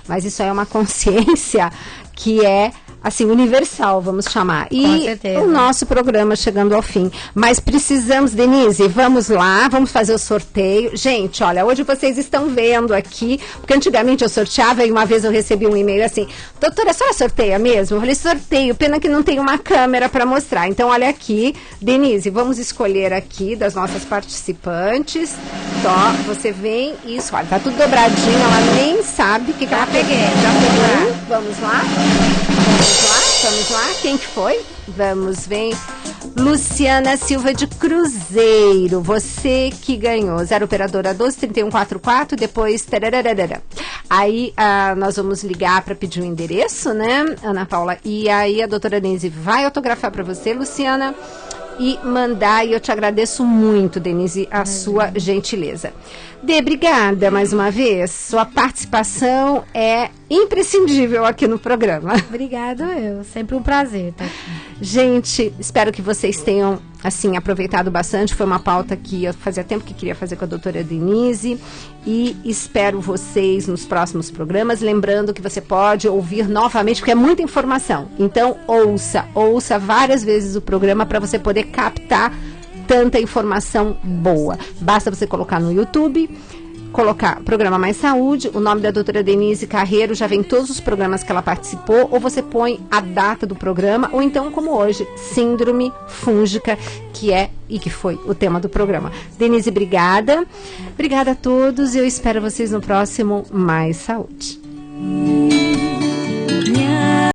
mas isso aí é uma consciência que é assim, universal, vamos chamar. E o nosso programa chegando ao fim. Mas precisamos, Denise, vamos lá, vamos fazer o sorteio. Gente, olha, hoje vocês estão vendo aqui, porque antigamente eu sorteava e uma vez eu recebi um e-mail assim, doutora, a senhora sorteia mesmo? Eu falei, sorteio, pena que não tem uma câmera para mostrar. Então, olha aqui, Denise, vamos escolher aqui das nossas participantes. Só, você vem e escolhe. Tá tudo dobradinho, ela nem sabe o que ela pegou. Já pegou? Vamos lá? Vamos lá, quem que foi? Vamos, vem. Luciana Silva de Cruzeiro, você que ganhou. 0 operadora 123144, depois... Tarararara. Aí nós vamos ligar para pedir o endereço, né, Ana Paula? E aí a doutora Denise vai autografar para você, Luciana, e mandar, e eu te agradeço muito, Denise, a sua gentileza. Dê, obrigada mais uma vez. Sua participação é imprescindível aqui no programa. Obrigada, sempre um prazer tá aqui. Gente, espero que vocês tenham assim aproveitado bastante. Foi uma pauta que eu fazia tempo que queria fazer com a doutora Denise e espero vocês nos próximos programas. Lembrando que você pode ouvir novamente, porque é muita informação. Então, ouça várias vezes o programa para você poder captar tanta informação boa. Basta você colocar no YouTube, colocar Programa Mais Saúde, o nome da doutora Denise Carreiro, já vem todos os programas que ela participou, ou você põe a data do programa, ou então, como hoje, síndrome fúngica, que foi o tema do programa. Denise, obrigada. Obrigada a todos e eu espero vocês no próximo Mais Saúde.